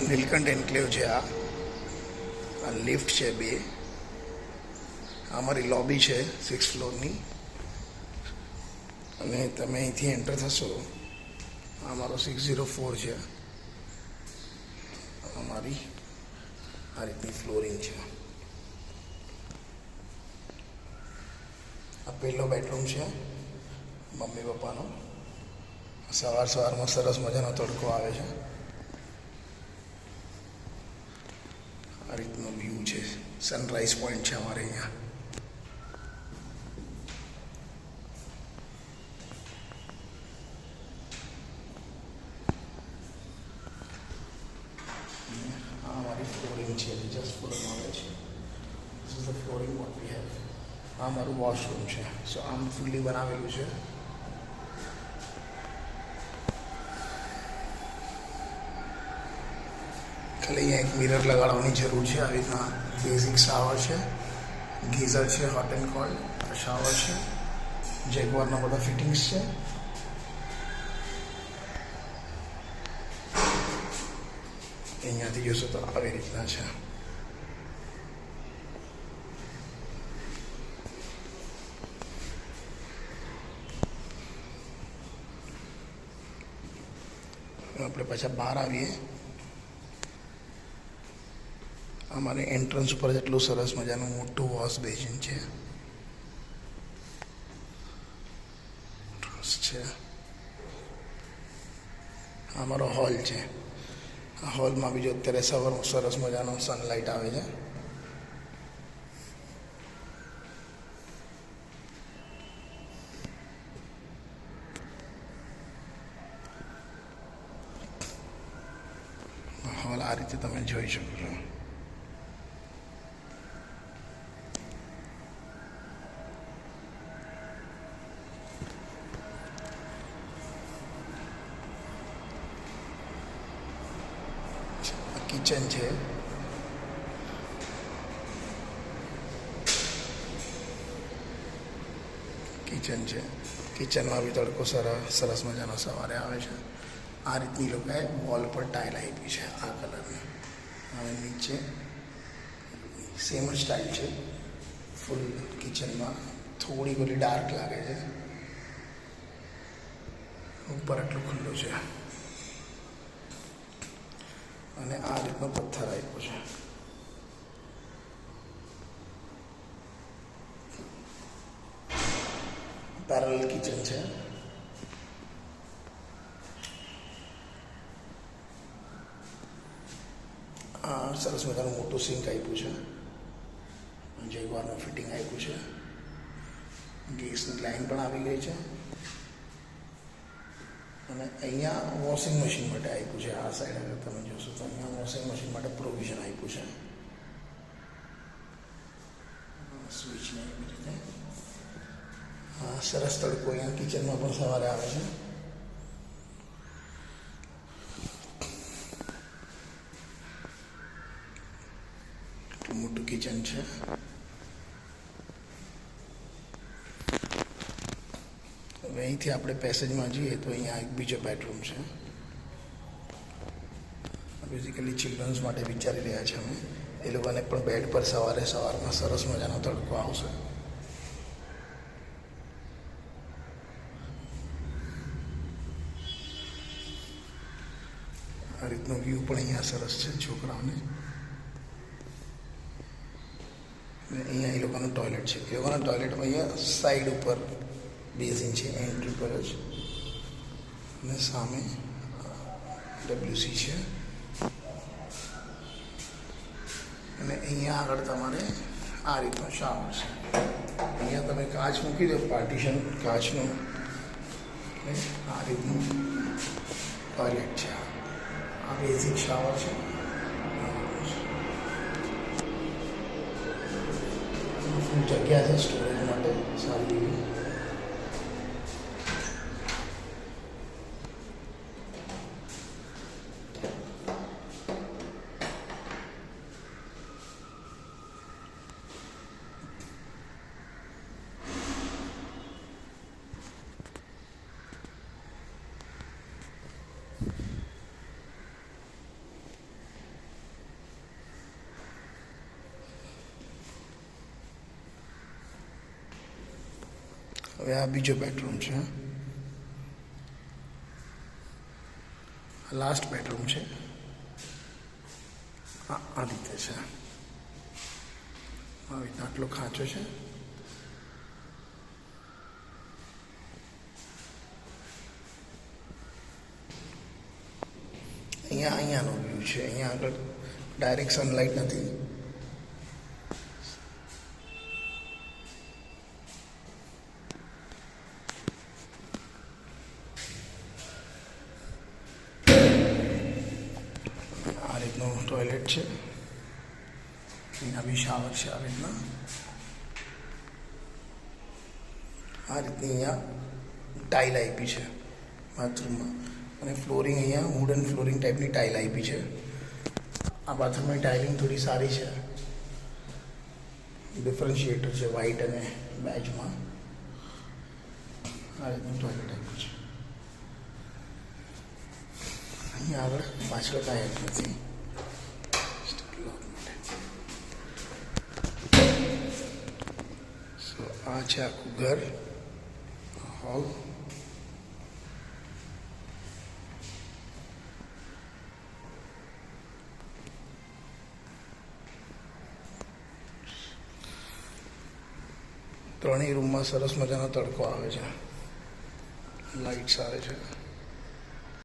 Nilkanth enclave છે. આ lift છે 2. આ અમારી લોબી છે 6th ફ્લોરની. અને તમે અહીંથી એન્ટર થશો, આ અમારો 604 છે. અમારી આ રીતની ફ્લોરિંગ છે. આ પહેલો બેડરૂમ છે મમ્મી પપ્પાનો. સવારમાં સરસ મજાનો તડકો આવે છે. આ રીતનો વ્યૂ છે. સનરાઈઝ પોઈન્ટ છે અમારે અહીંયા. આ અમારી ફ્લોરિંગ છે, just four knowledge. This is the flooring what we have. આ અમારું વોશરૂમ છે. સો આમ ફૂલ્લી બનાવેલું છે. ખાલી અહીંયા એક મિરર લગાડવાની જરૂર છે. આવી રીતના બેઝિક શાવર છે, ગીઝર છે, હોટ એન્ડ કોલ્ડ શાવર છે, જેગવારના બધા ફિટિંગ્સ છે. અહીંયાથી જોશો તો આવી રીતના છે. આપણે પાછા બહાર આવીએ. અમારે એન્ટ્રન્સ ઉપર જેટલું સરસ મજાનું મોટું વોશ બેસિન છે. અમારો હોલ છે. આ હોલમાં બીજો અત્યારે સવારમાં સરસ મજાનો સનલાઇટ આવે છે. હોલ આ રીતે તમે જોઈ શકો છો. કિચન છે. કિચનમાં બી તડકો સરસ મજાનો સવારે આવે છે. આ રીતની લોકોએ વોલ પર ટાઇલ આપી છે આ કલરની. હવે નીચે સેમ જ ટાઇલ છે. ફૂલ કિચનમાં થોડી ઘણી ડાર્ક લાગે છે. ઉપર આટલું ખુલ્લું છે. અને આ રીતનો પથ્થર આપ્યો છે. પેરેલલ કિચન છે. આ સરસ મજાનું મોટું સિંક આપ્યું છે. જેગવારનું ફિટિંગ આપ્યું છે. ગેસની લાઈન પણ આવી ગઈ છે. અને અહીંયા વોશિંગ મશીન માટે આપ્યું છે. આ સાઈડ અગર તમે જોશો તો અહીંયા વોશિંગ મશીન માટે પ્રોવિઝન આપ્યું છે. સ્વિચને એવી રીતે. હા, સરસ તડકો અહીંયા કિચનમાં પણ સવારે આવે છે. મોટું કિચન છે. હવે અહીંથી આપણે પેસેજમાં જઈએ તો અહીંયા એક બીજો બેડરૂમ છે. બેઝિકલી ચિલ્ડ્રન્સ માટે વિચારી રહ્યા છે અમે. એ લોકોને પણ બેડ પર સવારમાં સરસ મજાનો તડકો આવશે. આ રીતનો વ્યૂ પણ અહીંયા સરસ છે છોકરાઓને. અહીંયા એ લોકોનું ટોયલેટ છે. એ લોકોના ટોયલેટમાં અહીંયા સાઈડ ઉપર બેઝિન છે, એન્ટ્રી પર જ. અને સામે WC છે. અને અહીંયા આગળ તમારે આ રીતનો શાવર છે. અહીંયા તમે કાચ મૂકી દો, પાર્ટીશન કાચનું. આ રીતનું ટોયલેટ છે. આ બેઝિક શાવર છે. ફૂલ જગ્યા છે સ્ટોરેજ માટે સારી એવી. હવે આ બીજો બેડરૂમ છે, લાસ્ટ બેડરૂમ છે. આ રીતે છે, આવી રીતના આટલો ખાંચો છે. અહીંયાનો વ્યૂ છે. અહીંયા આગળ ડાયરેક્ટ સનલાઇટ નથી. આ રીતનું ટોયલેટ છે. અહીંયા બી શાવર છે. આ રીતના આ રીતની અહીંયા ટાઇલ આપી છે બાથરૂમમાં, અને ફ્લોરિંગ અહીંયા વુડન ફ્લોરિંગ ટાઈપની ટાઇલ આપી છે. આ બાથરૂમની ટાઇલિંગ થોડી સારી છે, ડિફરન્શિએટર છે વ્હાઇટ અને બેજમાં. આ રીતનું ટોયલેટ આપ્યું છે. અહીંયા આગળ પાછળ કાંઈ નથી. આ છે આખું ઘર, હોલ. ત્રણેય રૂમમાં સરસ મજાનો તડકો આવે છે, લાઇટ્સ આવે છે.